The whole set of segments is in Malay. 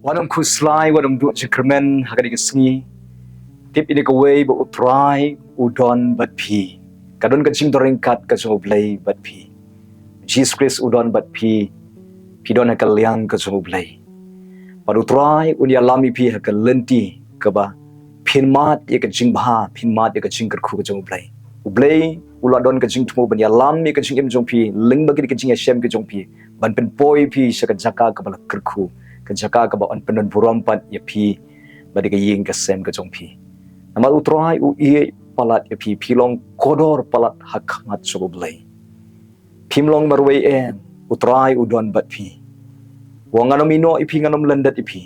Wanam kuslai wanam du jikremen hagadi kesngi tip ini kawai ba utrai udon bat pi kadon kacing doringkat ka U Blei bat pi Jesus Christ udon bat pi pidon hakal liang ka U Blei pad utrai unia lami pi hakal lenti ka ba pinmat ye kacing bha pinmat ye kacing kerku ka U Blei U Blei uladon kacing tumo ban ya lam ye kacing im jong pi ling bagi kacing ya shem ka jong pi ban pen poi pi saka Jaka ka bala kerku ka Jaka ka ba on penon Burom pat ya pi badi ka ying ka sem ka jong pi nama utrai u ie palat ya pi pilong kodor palat hakmat U Blei pimlong marwei utrai udon bat pi wanganom ino ipi nganom landat ipi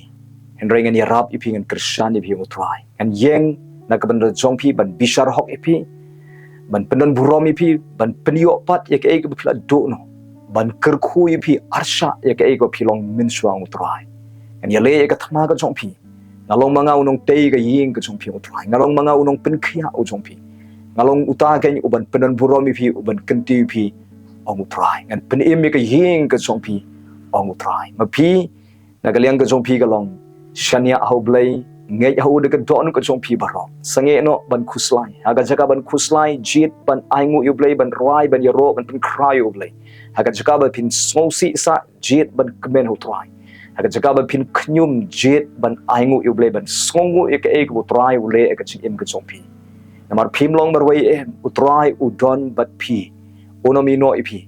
henrengan ya rap ipi ngan Kristan ipi utrai kan yeng na ka ban jong pi ban bishar hok ipi ban penon Burom ipi ban penio pat ya ka e ka pila do no ban kerku ipi arsha ya ka e ka pilong minswang utrai kan ya le ka thama ka jong pi ngalong mga unong tei ka ying ka jong pi utrai ngalong mga unong penkhia u jong pi ngalong uta ka uban penon Burom ipi uban kenti ipi ong utrai ngan penim ka ying ka jong pi ong utrai ma pi na ka liang ka jong pi ka long shania U Blei ngai hau de ka don ka jong pi baro sange no ban khuslai aga Jaka ban khuslai jit ban aingu U Blei ban roi ban yaro ban pen krai U Blei aga Jaka ban pin smosi sa jit ban kemen utrai aga Jaka ban pin knyum jit ban aingu U Blei ban songu ka e ka utrai U le ka chim ka jong pi namar pimlong marwei utrai udon bat pi onomino ipi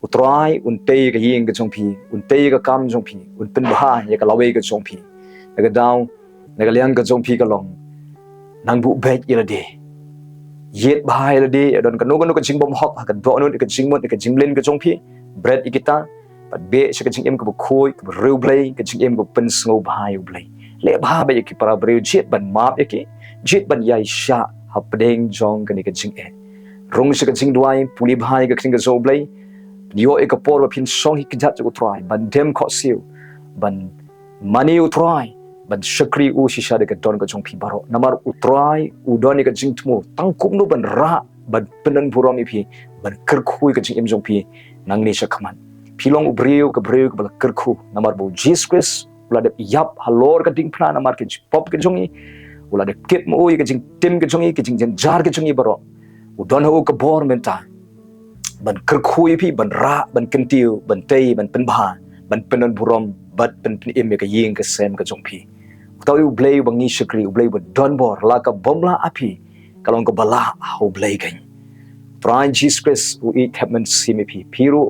utrai untei ka ying ka jong pi untei ka kam jong pi un pen bha ya ka lawe ka jong pi naga daw naga liang ka jong pi ka long nang bu bet ila de yet bha ila de don ka no ka jing bom hok ka do no ka jing mon ka jing len ka jong pi bread ikita pat be sa ka jing em ka bu khoi ka U Blei ka jing em ka pen sngo bha U Blei le bha ba ki para breu jet ban map ki jet ban yai sha ha pedeng jong ka ni ka jing rong sa ka Jingduwai puli bha ka king ka U Blei yo e ka por pin song hi kijat u try ban dem kho siu ban mani u try ban shakri u shisha de ka don ka jong pi baro namar u try u don ka jing tmu tang kum nu ban ra ban penan Burom pi ban kerkhu ka jing im jong pi nang ni shakman pilong u breu ka bal kerkhu namar bu Jesus Christ ula de yap halor ka ding plan namar ke pop ke jongi ula de kit mo ka jing tim ke jongi ke jing jar ke jongi baro u don ho ka bor menta ban kerkhui pi ban ra ban kentiu ban tei ban pen bha ban penon Burom bat pen im ka ying ka sem ka jong pi tau U Blei bang ni shakri U Blei ban don bor la ka bomla api kalong ka bala U Blei gan try Jesus Christ u eat heaven simi pi piru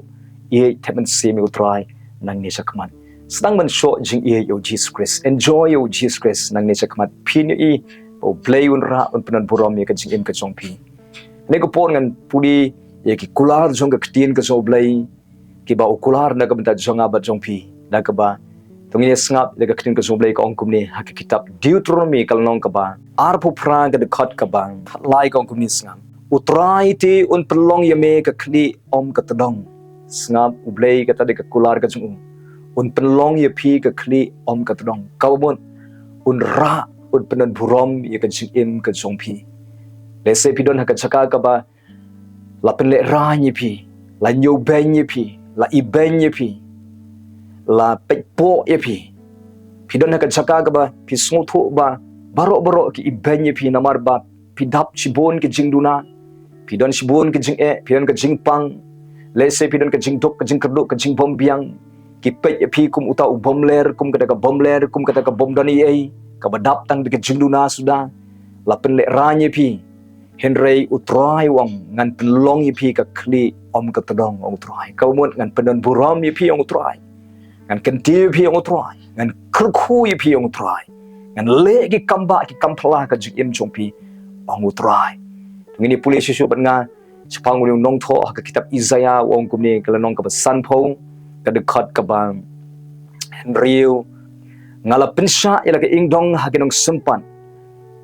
eat heaven simi u try nang ni sakman sedang ban show jing yo Jesus Christ enjoy yo Jesus Christ nang ni sakman pi ni U Blei un ra un penon Burom ka jing im ka jong pi ne ko pon ngan pudi ye ki kular jong ka ktien ka U Blei ki ba ukular na ka benta jong abat jong pi na ka ba tungin sngap le ka ktien ka U Blei ka ong kumni ha ki kitab Deuteronomy kal nong ka ba ar pu pra ka de khat ka ba lai ka ong kumni sngam utrai ti un pelong ye me ka kli om ka tadong sngap U Blei ka ta de ka kular ka jong un pelong ye pi ka kli om ka tadong ka bon un ra un penon Burom ye ka jing im ka jong pi le se pi don ha ka Jaka ka ba la pen le ra ni pi la nyu ben ni pi la i ben ni pi la pe po ye pi don ka Jaka ka ba pi sngo thu ba baro ki i ben ni pi namar ba pi dap chibon ki jingduna pi don chibon ki jing pi don ka jing pang le se pi don ka jing dok ka jing kerdu ka jing bom biang ki pe ye pi kum uta u bom ler kum ka bom ler kum ka bom dani ai ka ba dap tang ki jingduna sudah la pen le ra ni pi Henry utrai wang ngan pelong pi ka kli om ka tadong ong utrai ka mon ngan penon Burom pi ong utrai ngan kenti pi ong utrai ngan kerkhu pi ong utrai ngan le ki kamba ki kampla ka jim jong pi ong utrai ngini puli sisu ban nga chapang ul Nongpoh ka kitab Isaiah wong kumni kala nong ka Sanpho ka dekat ka bang Henry ngala pensha ila ka ingdong haginong sempan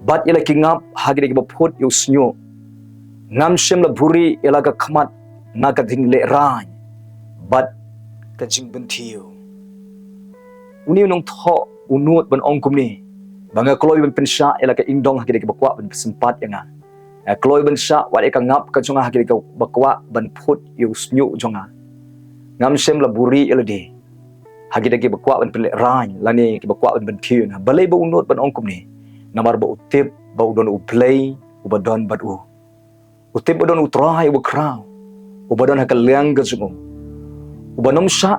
bat ila kingap hagi de baput yu snyo ngam shem la buri ila ka khamat na ka ding le ran bat ka jing bentiu uni nong tho unut ban ong kumni banga kloi ban pensha ila ka ingdong hagi de bakwa ban sempat yanga kloi ban sha wat ka ngap ka chunga hagi de bakwa ban put yu snyo jonga ngam shem la buri ila de hagi dagi bakwa ban pelek ran lani ki bakwa ban thiun balai ba unot ban ongkum ni namar ba utip ba udon U Blei ubadon bad u utip udon utrai u kraw ubadon hakal liang ga jungu ubanom sa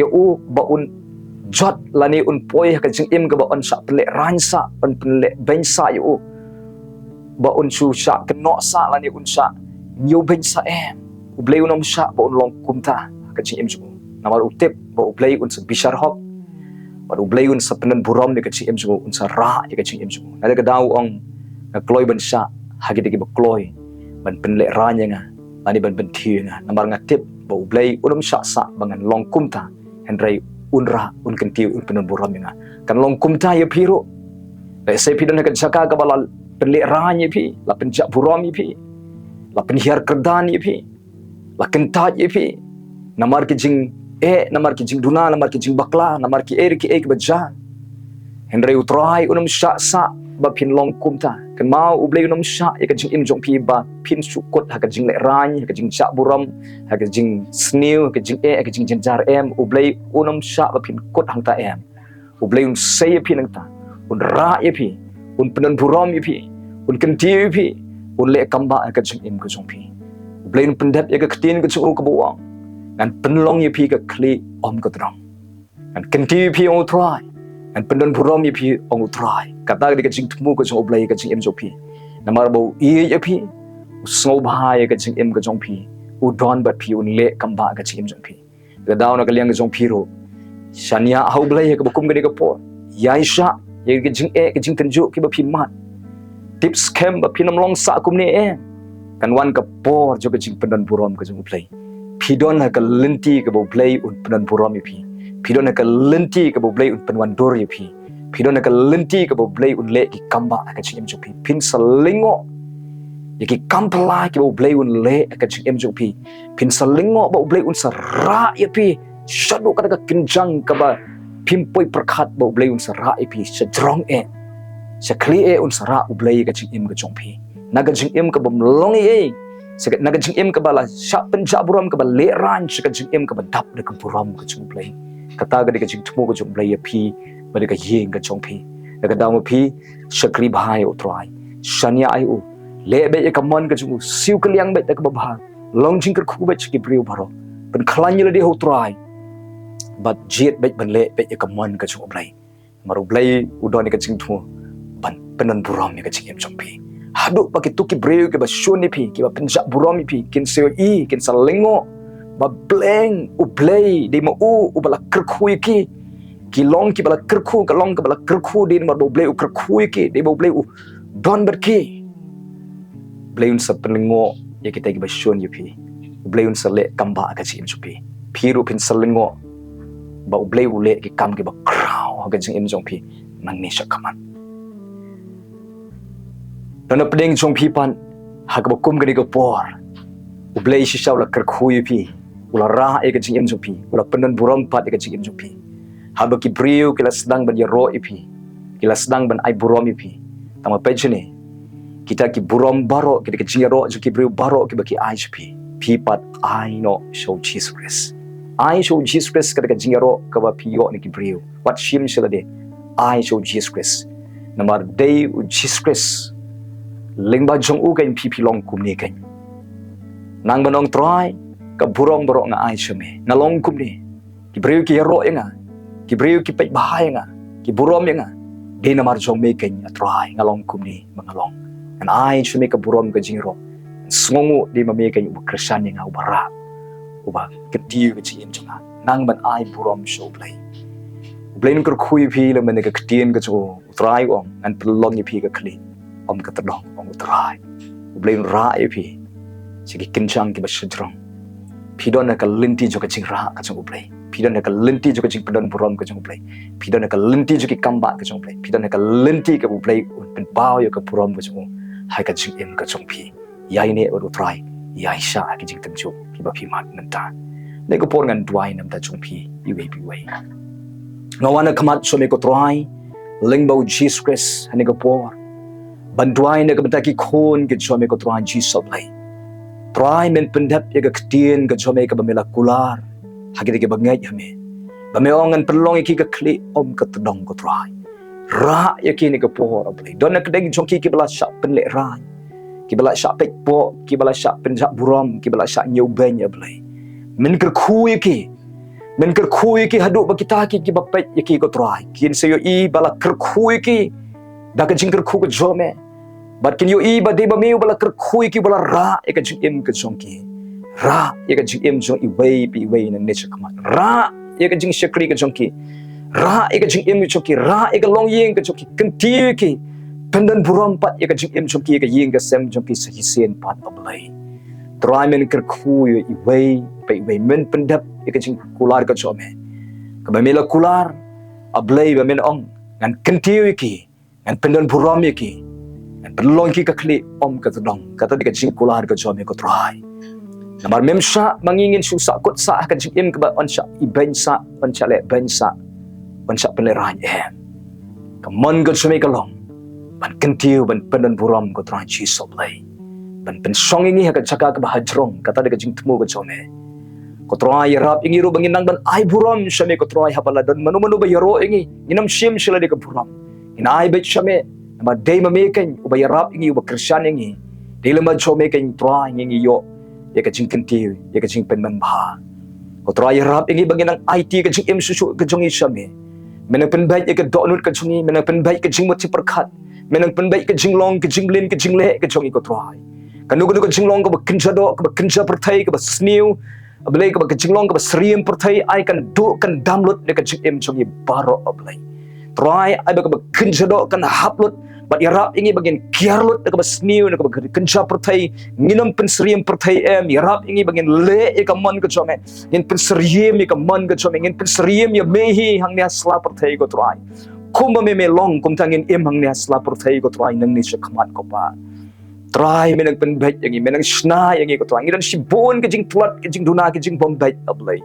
ya u ba un jot lani un poi hakal jing im ga ba on sa pelek ran sa on pelek ben sa ya u ba un chu sa kenok sa lani un sa nhiều bên sa em U Blei unom sa ba un long kumta ka jing im jungu namar utip ba U Blei un sa bishar hok ba U Blei un sa penan burom ni ka jing im jungu un sa ra ka jing im jungu na ka daw ong na kloy ban sa hagi dagi ba kloy ban penlek ra nya nga ani ban ben thi nga namar ngatip ba U Blei unom sa bangan long kumta henry unra un kenti un penan burom nga kan long kumta ya piro la sai pidon ka Jaka ka bala penlek ra nya pi la pen Jahburom pi la pen hiar kerdan pi la kentaj pi namar ki jing namar ki jing duna namar ki jing bakla namar ki ki baja henry utrai unum sa ba pin long kumta kan mau U Blei unum sa ka jing im jong pi ba pin sukot ha ka jing le ran ha ka jing Jahburom ha ka jing Sngi U ka jing ka jing jenjar U Blei unum sa ba pin kot hang ta U Blei un say pi nang ta un ra pi un penan Burom pi un kenti pi un le kamba ka jing im ka jong pi U Blei un pendap ka ketin ka jong ka buang ngan penlong pi ka kli om ka trong ngan kenti pi ong try ngan penan Burom pi ong try kata ka jing tmu ka jong U Blei ka jing im jong pi namar bo pi Sngi ka jing im ka jong pi u don bat pi un le kamba ka jing im jong pi ka daw na ka liang ka jong pi ro shania U Blei ka bukum ka ka po yai sha ye ka jing tenju ki ba pi mat tip scam ba pinam long sa kum ni kan wan ka por jo ka jing penan Burom ka jong U Blei pidon ka lenti ka U Blei un penan Burom pi pidon ka lenti ka U Blei un penwan dor pi pidon ka lenti ka U Blei un le ki kamba ka jing im jong pi pin salingo ye ki kampala ki U Blei un le ka jing im jong pi pin salingo ba U Blei un sara ye pi shadu ka kinjang ka ba pimpoi prakhat ba U Blei un sara ye pi sajrong sakli un sara U Blei ka jing im ka jong pi naga jing im ka bam long naga jing im ka bala sha pen Jahburom ka ba le ran ka jing im ka ba dap de ka Burom ka jong Blei kata ga de ka jing tmu ka jong Blei pi ba de ka yeng ka jong pi daga daw pi sakli bhai o try shania ai u le be ka mon ka jong siu ka liang be ka ba bha long jing ka khu be ki briu baro pen khlan le de ho try but jet be ban le be ka mon ka jong Blei maru Blei u don ka jing tmu ban penan Burom ka jing im jong pi haduk pakai tuki breu ke ba shoni pi ke ba penjak Burom pi kin seo kin salengo ba bleng U Blei de mo u bala kerkhui ki long ki bala kerkhu ka long ka bala kerkhu de mo Blei u kerkhui ki de mo Blei u don ber ki Blei un sa penlengo ya kita ki ba shoni pi U Blei un sa le kamba ka jing im pi piru pin salengo ba U Blei u le ki kam ki ba kraw ka jing im jong pi nang ni sha kaman Nona peding jong pi pan hak ba kum gani ka por U Blei si shaw la kerkhui pi ula ra ka jing im jong pi ula penan Burom pat ka jing im jong pi haba ki briu kila sedang ban ya ro pi kila sedang ban ai Burom pi tama pejene kita ki Burom baro kita ki jing ro ki briu baro ki ba ki ai pi pat ai no show Jesus Christ ai show Jesus Christ ka jing ro ka ba pi yo ni ki briu what shim sila de ai show Jesus Christ namar day Jesus Christ lingba jong u kan pi long kum ni kan nang banong try ka Burom baro nga ai shame na long kum ni ki briu ki ro nga ki briu ki pe bahai nga ki Burom nga de na mar jong me kan try nga long kum ni mangalong an ai shame ka Burom ka jingro sngongu de ma me kan u Christian nga u bara u ba keti ka jing jong nang ban ai Burom show Blei Blei nung khui pi la man ka ktien ka jo try om an pelong ni pi ka kli om ka tadong om try Blei ra pi sigi kinchang ki ba shadrong pidon ka linti jo ka jing ra ka jong Blei pidon ka linti jo ka jing pedan Burom ka jong Blei pidon ka linti jo ki kamba ka jong Blei pidon ka linti ka Blei pen bao yo ka Burom ka jong hai ka jing im ka jong pi yai ne o try yai sha ka jing tam jo ki ba pi mat nan ta ne ko por ngan duai nam ta jong pi i we pi we ngawana kamat so me ko try lingbo Jesus Christ hani ko por banduai na ka bataki khon ke so me ko try Jesus Blei try men pendap ya ka ktien ka so me ka ba melakular hagi ke bangai hame Bameongan pelong iki ka kli om ka tedong ko try. Ra yaki ni ka pohor ablay. Don nak deng jong ki bala syak penlek rai. Ki bala syak pek po, ki bala syak pen Jahburom, ki bala syak Sngi U Blei ablay. Men ker khu yaki. Men ker khu yaki haduk ba kita ki bapet yaki ko try. Kin sayo I bala ker khu yaki. Da ka jing ker khu ko jome. Bat kin yo I ba de ba meu bala ker khu yaki bala ra e ka jing em ka jong ki. Ra e ka jing em jong I wei pi wei na nature kamat. Ra e ka jing shakri ka jong ki. Ra e ka jing em jong ki. Ra e ka long yeng ka jong ki. Kentiu ki. Pendan Burom pat e ka jing em jong ki ka yeng ka sem jong ki sa hisen pat ablay. Try men ker khu yo I wei pe wei men pendap e ka jing kular ka jome. Ka ba mela kular ablay ba men ong ngan kentiu ki. Ngan pendan Burom ki. Ngan pelong ki ka kli om ka tedong. Kata di ka jing kular ka jome ko try. Namar memsa mangingin susah kot sa ka jing em ka ba on sya I bensa on sya le bensa on sya penleran em. Kamon ka jome ka long. Ban kentiu ban pendan Burom ko try Jesus Blei. Ban pensong ingi ha ka Jaka ka ba Hadien kata di ka jing temu ka jome. Ko try rap ingi ro bangin nang ban ai Burom syame ko try habala don manu ba yaro ingi. Inam sim sila di ka Burom. Inai bet syame namar day mameken uba yarap ingi uba Christian ingi. Day lemba jome ken try ingi yo. Ya ka jing kentiu, ya ka jing penman bah. Ko try rap ingi bangin nang IT ka jing em susu ka jong syame. Menang penbaik ya ka donut ka jongi, menang penbaik ka jing mot perkat. Menang penbaik ka jing long ka jing lin ka jing le ka jongi ko try. Kanu ka jing long ka ba kenja do ka ba kenja pertai ka ba sniu. Ablay ka ba ka jing long ka ba sriem pertai ai kan do kan download ya ka jing em jongi baro ablay. Try ai ba ka ba kenja do kan upload bat yarap ingi bagian kiarlut ka ba sniu ka ba kenja pertai nginam pensriem pertai em yarap ingi bagian le ka man ka jome ngin pensriem ka man ka jome ngin pensriem ya mehi hang nia sla pertai ko try. Kumba me long kum tangin em hang nia sla pertai ko try nang ni sa kamat ko pa. Try menang penbait yang menang sna yang ko try ngidan sibon ka jing tulat ka jing duna ka jing bombait ablay.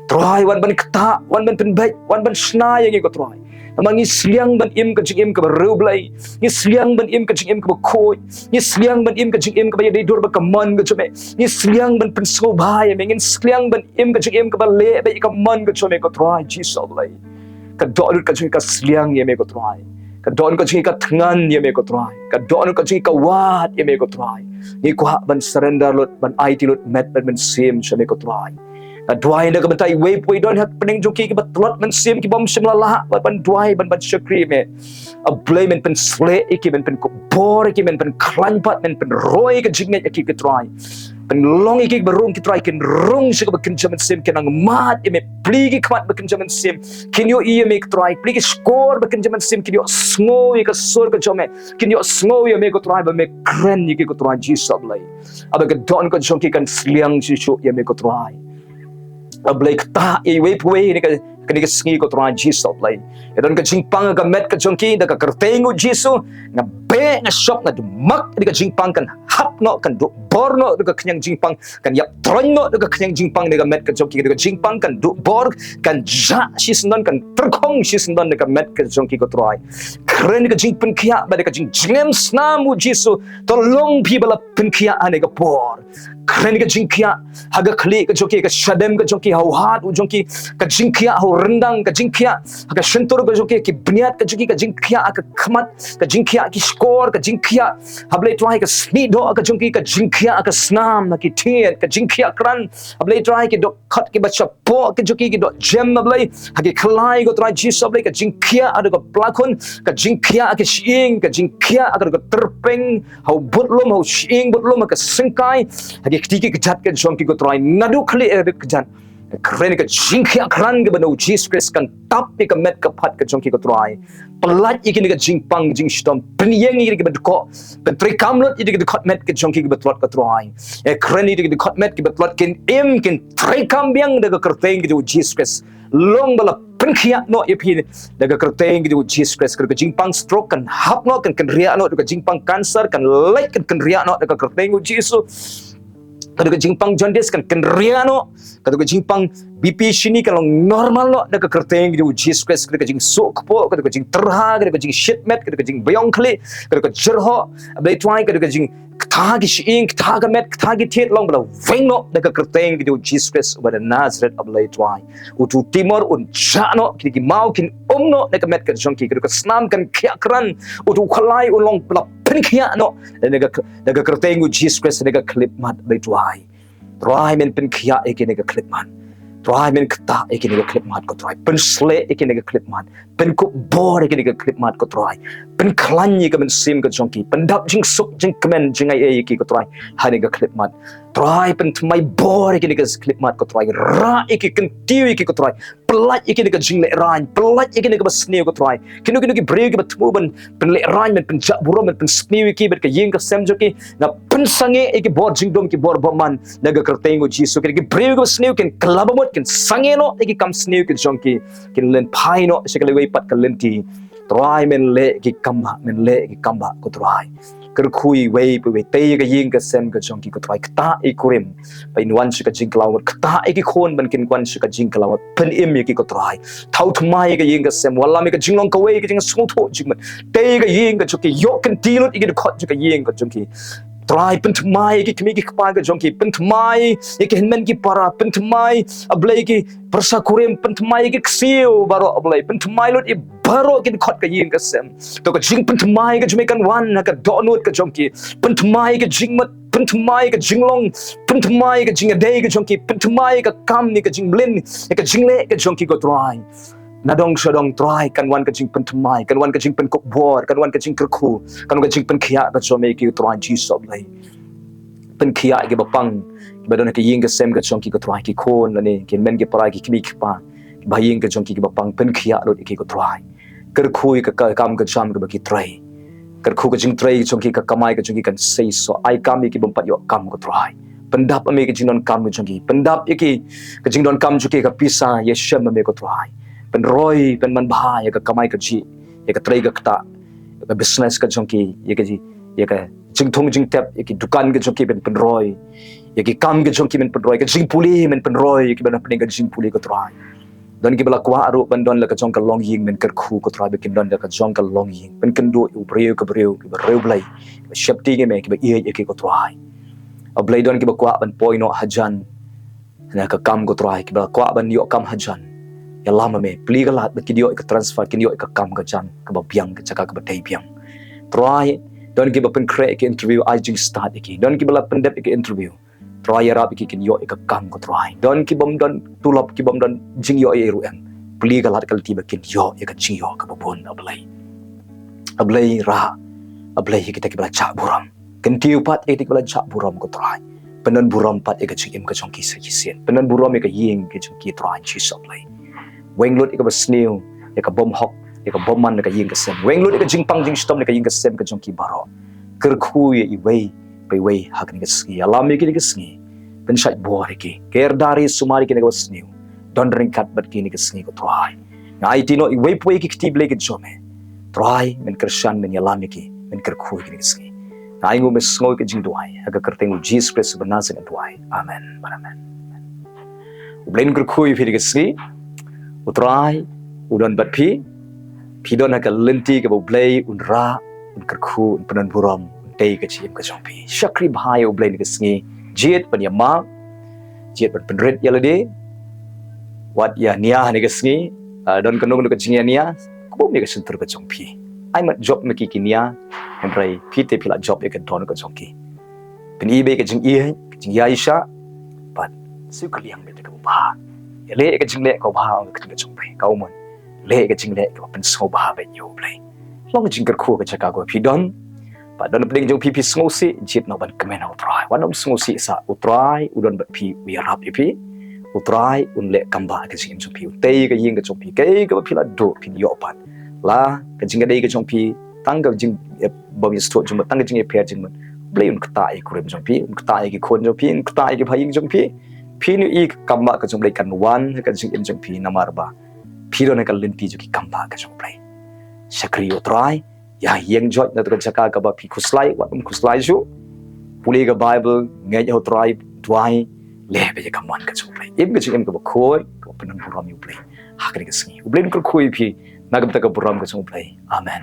Try wan ban kata wan ban penbait wan ban sna yang ko try. Amang isliang ban im ka jing im ka baru blay. Isliang ban im ka jing im ka bakoi. Isliang ban im ka jing im ka ba dur ba kaman ka chome. Isliang ban penso bhai mengin isliang ban im ka jing im ka ba le ba ka man ka chome ko try Jesus blay. Ka do ka jing ka sliang ye me ko try. Ka don ka jing ka tngan ye me ko try. Ka don ka jing ka wat ye me ko try. Ni ko ban surrender lot ban IT lot met ban sim chome ko try. Dwai na kabantai wave we don't have pening joki ki batlot men sim ki bom simlalah ban dwai ban syakri me a blame pen sle iki men pen ko bor iki men pen klanpat men pen roy ka jingnet iki ki try pen long iki berung ki try kin rung se ka kin jaman sim kin ang mat me pligi kmat bakin jaman sim kin yo ie me try pligi score bakin jaman sim kin yo sngo ka sur ka jome kin yo sngo ye me ko try ba me kren iki ko try Jesus Blei aba ka don ka joki kan sliang sisu ye me ko try ablay kata i wave ni ka kani ka Sngi ko try Jesus Blei edon ka jingpang ka met ka jongki da ka kertengo Jesus nga be nga shop nga dumak di ka jingpang kan hap no kan do borno di ka kanyang jingpang kan yap tronno di ka kanyang jingpang di ka met ka jongki di ka jingpang kan do bor kan ja sisnon kan terkong sisnon di ka met ka jongki ko try kren di ka jingpen kya ba di ka jingem snamu Jesus tolong pi bala pen kya ane ka bor kren ka jingkya haga kli ka joki ka shadem ka joki hau hat u joki ka jingkya hau rendang ka jingkya haga shentur ka joki ki bniat ka joki ka jingkya ka khamat ka jingkya ki skor ka jingkya hablay try ka snido ka joki ka jingkya ka snam ki tiet ka jingkya kran hablay try ki dok khat ki bacha po ka joki ki dok gem hablay hagi khlai ko try Jesus hablay ka jingkya ada ka plakon ka jingkya ka shing ka jingkya ka terpeng hau butlum hau shing butlum ka sengkai Kiki kejat ke jong ki ko try nadu kli kejat kren ka jingkya kran ke bano Jesus Christ kan tap ka met ka phat ka jong ki ko try pelat iki ka jingpang jing stom penyeng iki ka bedko petri kamlot iki ka met ka jong ki betlot ka try kren iki ka met ki betlot kin im kin tri kambyang da ka kerteng ki Jesus Christ long bala penkhia no ipi daga kerteng ki Jesus Christ ka jingpang stroke kan hap no kan ria no ka jingpang cancer kan like kan ria no daga kerteng Jesus Kadu ka jingpang jaundice kan riano, kadu ka jingpang BP sini kalau normal no, dah ka kerteng gitu Jesus Christ, kadu ka jing sokpo, kadu ka jing terha, kadu ka jing shitmet, kadu ka jing bayong kli, kadu ka jerho, ablay tuai kadu ka jing thagi shing, thaga met, thagi tet long bala weng no, dah ka kerteng gitu Jesus Christ pada Nazareth ablay tuai. Utu timor un jano, kini ki mau kin no, dah ka met ka jongki, kadu ka snam kan kiakran, utu khalai ulong bala penkia no, dah ka kerteng Jesus Christ dah ka klip mat ablay tuai. Try men pen kia eke nega klip man. Try men kata eke nega klip mat ko try. Pen sle eke nega klip mat. Pen ko bor eke nega klip mat ko try. Pen klanyi ka men sim ka jongki. Pen dap jing sup jing kemen jing ai eke ko try. Ha nega klip mat. Try pen tmai bor eke nega klip mat ko try. Ra eke kentiu eke ko try. Pelat eke nega jing le rain. Pelat eke nega basniu ko try. Kinu ki breu ki batmu pen le rain men pen Jahburom men pen sniu eke bet ka ying ka sem joki. Na pen sange eke bor jingdom ki bor boman naga kertengo Jesus ki breu ka sniu ken klabamot ken sange no eke kam sniu ki jonki ken len pai no sekali wei pat ka lenti. Try men le ki kamba ko try. Kerkhui wei pe wei tei ka ying ka sem ka jonki ko try kta e kurim pai nuan shi ka jing klawat kta e ki khon ban kin kwan shi ka jing klawat pen im ki ko try thau thmai ka ying ka sem wala mi ka jing long ka wei ka jing sung tho jing tei ka ying ka choki yo kan tilot i ki khot ka ying ka jonki try pen thmai ki kmi ki kpa ka jonki pen thmai e ki henmen ki para pen thmai ablai ki persa kurim pen thmai ki ksiu baro ablai pen thmai lot i baro kin khot ka ying ka sem to ka jing pen thmai ka jumekan wan ka donut ka jonki pen thmai ka jing mat pen thmai ka jinglong pen thmai ka jing adai ka jonki pen thmai ka kam ni ka jing blin ka jingle ka jonki ko try nadong shodong try kan wan ka jing pen thmai kan wan ka jing pen kok bor kan wan ka jing kerku kan wan ka jing pen khia ka chome ki try Jesus lai pen khia ki bapang badon ka ying ka sem ka jonki ko try ki khon la ni kin men ki para ki kmi ki pa ba ying ka jonki ki bapang pen khia lo ki ko try kerkhui ka kam ka jam ka ba ki try kerkhu ka jing try jonki ka kamai ka jonki kan sei so ai kam ki bompat yo kam ko try pendap ame ka jing don kam ka jonki pendap ki ka jing don kam jonki ka pisa ye shem ame ko try pen roy pen man bha ya ka kamai ka ji ya ka try ka kta ka business ka jonki ya ka jing thong jing tap ya ki dukan ka jonki pen roy ya ki kam ka jonki pen roy ka jing puli men pen roy ki bana pen ka jing puli ko try don ki bala kwa aru ban don la ka jong ka long ying men kerkhu ko try be kin don la ka jong ka long ying pen ken do u breu ki ba reu blai shapti ke me ki ba ye ki ko try a blai don ki ba kwa ban poi no hajan na ka kam ko try ki ba kwa ban yo kam hajan ya lama me pli ga lat ba ki dio ka transfer ki dio ka kam ka jan ka ba biang ka Jaka ka ba dei biang try don ki ba pen kre ki interview I jing start ki don ki bala pen dep ki interview try rap ki kin yo ka kam ko try don ki bom don tulap ki bom don jing yo e ru em pli ga lat ka ti ba kin yo ka jing yo ka ba bon ablai ra ablai ki ta ki bala Jahburom ken tiu pat e ti bala Jahburom ko try penan burom pat e ka jing em ka jong ki sa kisien penan burom e ka ying ki jong ki try chi so ablai weng lot e ka ba snew e ka bom hok e ka bom man ka ying ka sem weng lot e ka jing pang jing stom e ka ying ka sem ka jong ki baro kerkhu e i wei pai wei hak ni ka ski alami ki ka ski pen shai bor ki ker dari sumari ki ka snew don ring kat bat ki ni ka ski ko try ngai ti no i wei poi ki ti ble ki jome try men krishan men yalami ki men kerkhu ki ka ski ngai ngo mes ngo ki jingduai aga kerteng Jesus Christ benasa ka tuai amen amen ublen kerkhu i fi ka ski utrai udon bat pi don ka lenti ka blai unra un kerkhu un penan burom tei ka chim ka jongpi shakri bhai ublai ni ka sngi jet pan yama jet pan penret yalade wat ya nia ni ka sngi don kanong ka jingya nia ko me ka sentur ka jongpi ai mat job me ki kinia henrai pite pila job e ka don ka jongki pen ibe ka jing ye jing ya isha pat su ka liang me ka ba le ka jing le ka ba ka jongpi ka umon le ka jing le ka pen so ba be yo blai long jing ka khu ka Jaka ko pi don pa don peding jong pipi sngosi jit no ban kemen utrai wanom sngosi sa utrai udon bat pi wi rap pi utrai un le kamba ka jing jong pi tei ka ying ka jong pi kai ka pi la do pi yo pan la ka jing dei ka jong pi tang ka jing bom sto jong tang ka jing e per jing blai un kta e kurem jong pi un kta e ki khon jong pi un kta e ki phaying jong pi ni i kamba ka jong blai kan wan ka jing jong pi namar ba pi don ka lenti jo ki kamba ka jong blai shakri utrai ya yang jot na to Jaka ka ba pi khuslai wa khuslai ju puli ka Bible ngai ho tribe twai le be ka man ka chu play im ka chu em ka khoi ka panan Burom U Blei hakari ka sngi U Blei ko khoi phi nagam ta ka Burom ka chu play amen